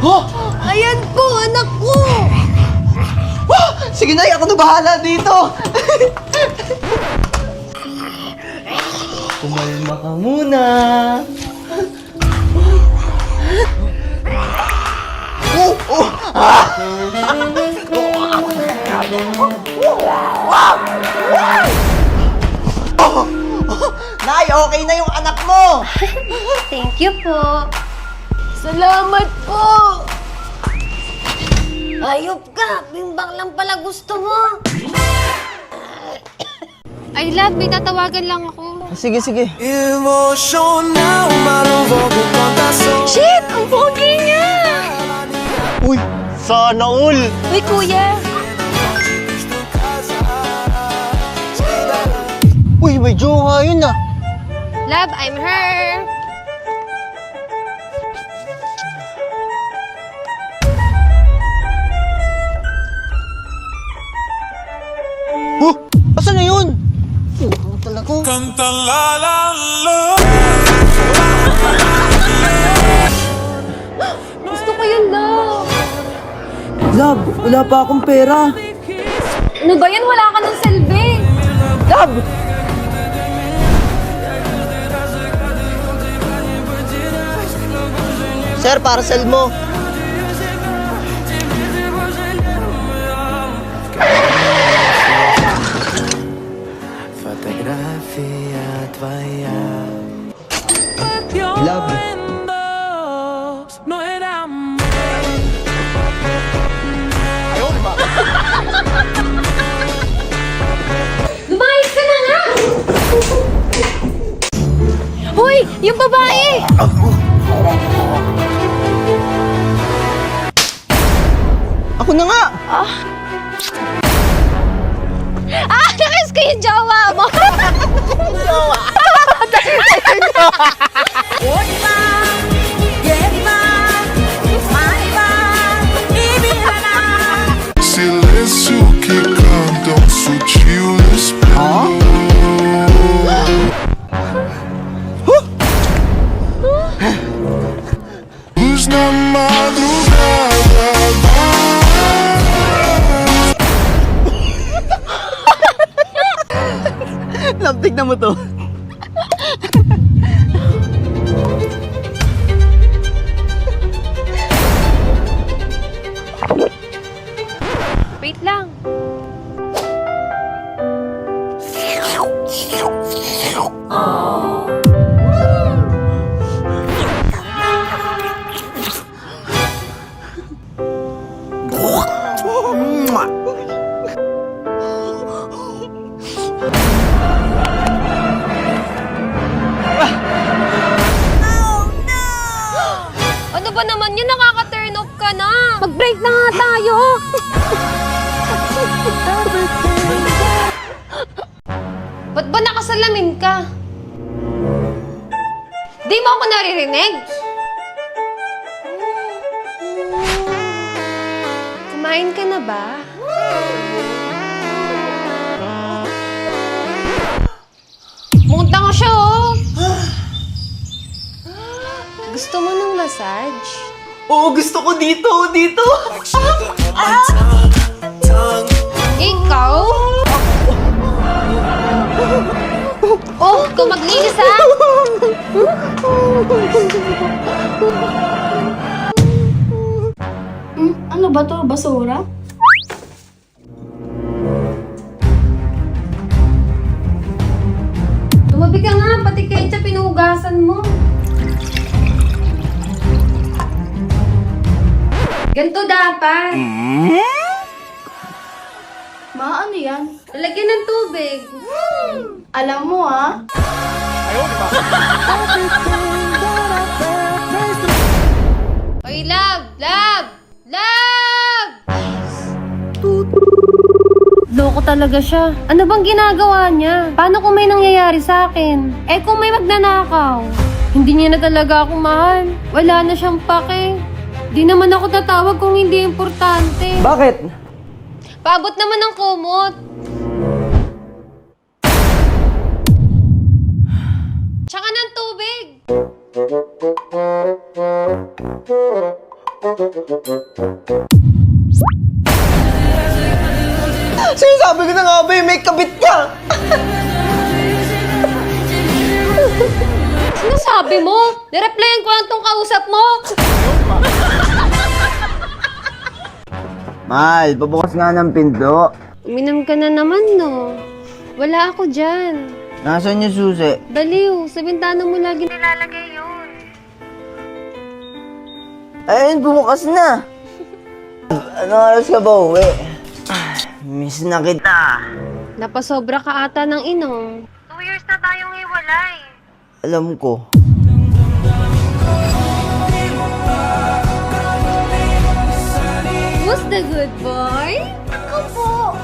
Oh! Ayan po, anak ko! Oh! Sige na, ako na bahala dito! Kumalma ka muna! Oh! Oh! Ah! Oh! Nay, okay na yung anak mo! Thank you po. Salamat po! Ayop ka! Bimbang lang pala gusto mo! Ay, love, may tatawagan lang ako. Sige, sige. Emotional, maluwag ang taso. Shit! Ang pogi niya! Uy! Sana all! Uy, kuya! Uy, may jowa yun ah! Love, I'm her. Huh? Asan na yun? Oh, talaga. Canta la la la. Gusto ko yun, love. Love, wala pa akong pera. Ano ba yan? Wala ka ng selve. Love! Sir, parcel mo. Фотография твоя. Love. No era Lumayas ka na nga! Hoy! Yung babae! Ako na nga! Nakas ko yung jowa mo! Silêncio que cantam sutil espelho. Luz na madrugada. Love, tignan mo to. Wait lang. Ano ba naman yun? Nakaka-turn off ka na. Mag-break na nga tayo. Ba't ba nakasalamin ka? Di mo ako naririnig? Kumain ka na ba? Mukhang tanga siya, oh. Gusto mo ng massage? Oo, gusto ko dito, dito! Ikaw? Oh, ikaw maglinis, ha? Ano ba to? Basura? Tumabi ka nga, pati ketchup pinuhugasan mo. Ganito dapat. Ma, ano yan? Lalagyan ng tubig. Alam mo ah. Oy, love! Love! Love! Loko talaga siya. Ano bang ginagawa niya? Paano kung may nangyayari sa akin? Eh kung may magnanakaw? Hindi niya na talaga ako mahal. Wala na siyang pake. Di naman ako tatawag kung hindi importante. Bakit? Paabot naman ng kumot. Tsaka ng tubig. Sinasabi ko na nga ba, may kabit ka! Sinasabi mo? Nireplyan ko lang tong kausap mo. Mahal, pabukas nga ng pinto. Uminom ka na naman, no? Wala ako dyan. Nasaan yung susi? Baliw, sa bintana mo lagi nilalagay yun. Ayun, bumukas na. Ano oras ka ba uwi? Miss na kita. Napasobra ka ata ng inom. 2 years na tayong hiwalay. Alam ko. Who's the good boy? Ako po.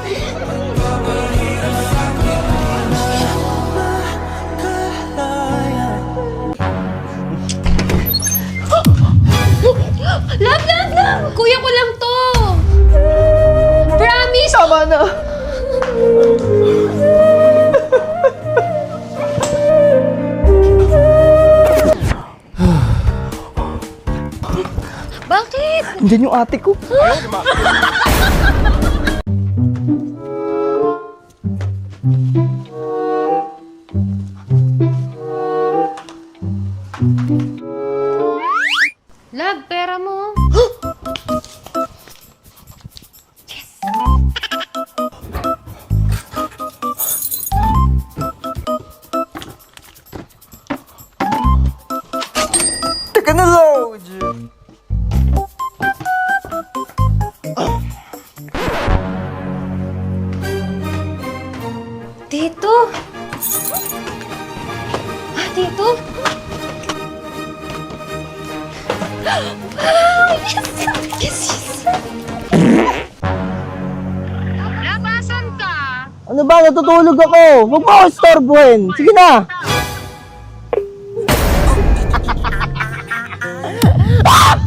Love! Kuya ko lang to! Promise! Tama na. Bakit? Diyan yung ate ko. Love, pera mo. Teka na, Lord. Tito? Tito? Wow! Yes! Labasan ka! Ano ba? Natutulog ako. Huwag mo ako istorbohin. Sige na.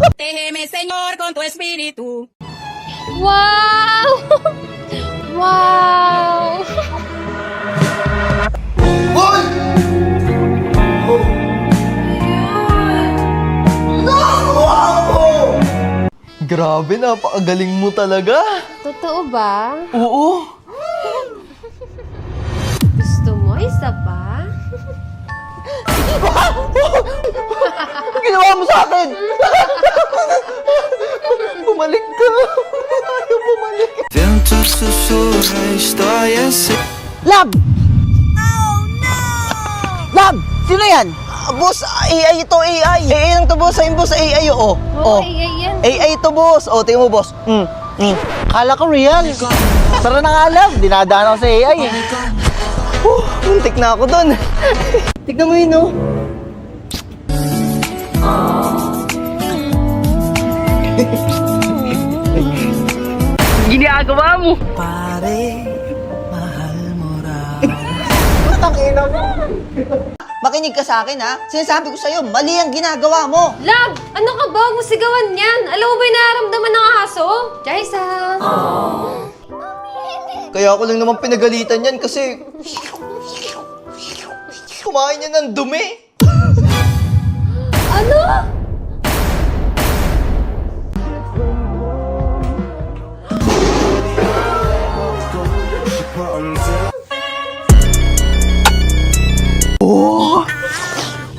Protégeme, Señor, con tu espíritu. Wow! Wow! Hoy! Wow! Grabe, napakagaling mo talaga. Totoo ba? Oo. Gusto mo isa pa? Ginawa mo sa akin! Bumalik ka! Ayaw bumalik! Vento sussurra, estoy así. Lab! Oh no! Lab! Sino yan? Boss, AI ito, AI! AI lang to, boss. Ayun, boss, AI, oo. Oo, yan. AI ito, boss. O, tingnan mo, boss. Kala ko real. Tara na nga, Lab. Dinadaan ako sa AI. Muntik na ako dun. Tignan mo yun, oh. Ginagawa mo. Pare, mahal mo raw. Putang ina mo. Makinig ka sa akin, ha? Sinasabi ko sa'yo, mali ang ginagawa mo. Love! Ano ka ba? Huwag mo sigawan yan. Alam mo ba yung nararamdaman ng aso? Jaisa! Kaya ako lang naman pinagalitan yan kasi kumain niya ng dumi. Ano?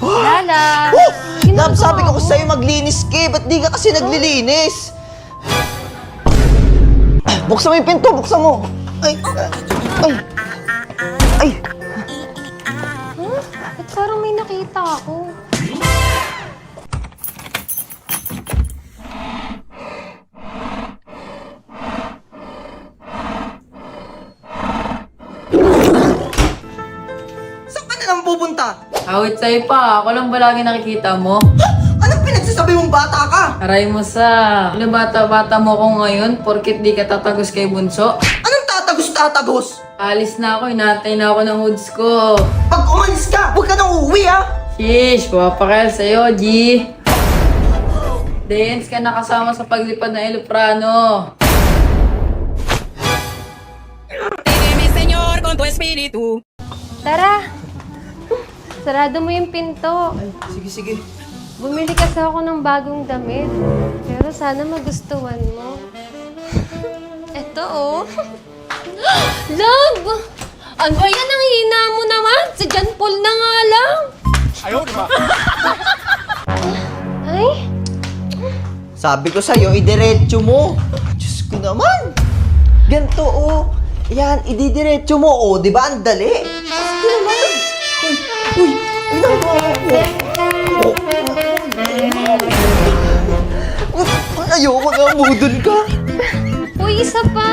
Lala! Lab, sabi ko sa'yo maglinis ka, ba't di ka kasi naglilinis? Buksan mo yung pinto, buksan mo. Ay, ay, ay. Ba't parang may nakita ako? Saan ka na naman pupunta? Awit sa'yo pa, ako lang ba lagi nakikita mo? Anong pinagsasabi mong bata ka? Aray mo sa, ano bata-bata mo ko ngayon, porkit di ka tatagos kay Bunso? Anong tatagos-tatagos? Alis na ako, inatay na ako ng hoods ko. Pag umalis ka, huwag ka nang uuwi, ha? Shish, papakal sa'yo, G. Dance ka nakasama sa paglipad ng Eloprano. Protégeme, Señor, con tu espíritu. Tara! Sarado mo yung pinto. Sige, sige. Bumili kasi ako ng bagong damit. Pero sana magustuhan mo. Eto, oh. Love! Ano ba yan? Ang hina mo naman. Si John Paul na nga lang. Ay, Sabi ko sa'yo, idiretso mo. Diyos ko naman. Ganito, oh. Yan, ididiretso mo, oh. Di ba? Ang dali. Diyos ko naman. Uy, uy. Ayoko na, budol ka. uy, isa pa.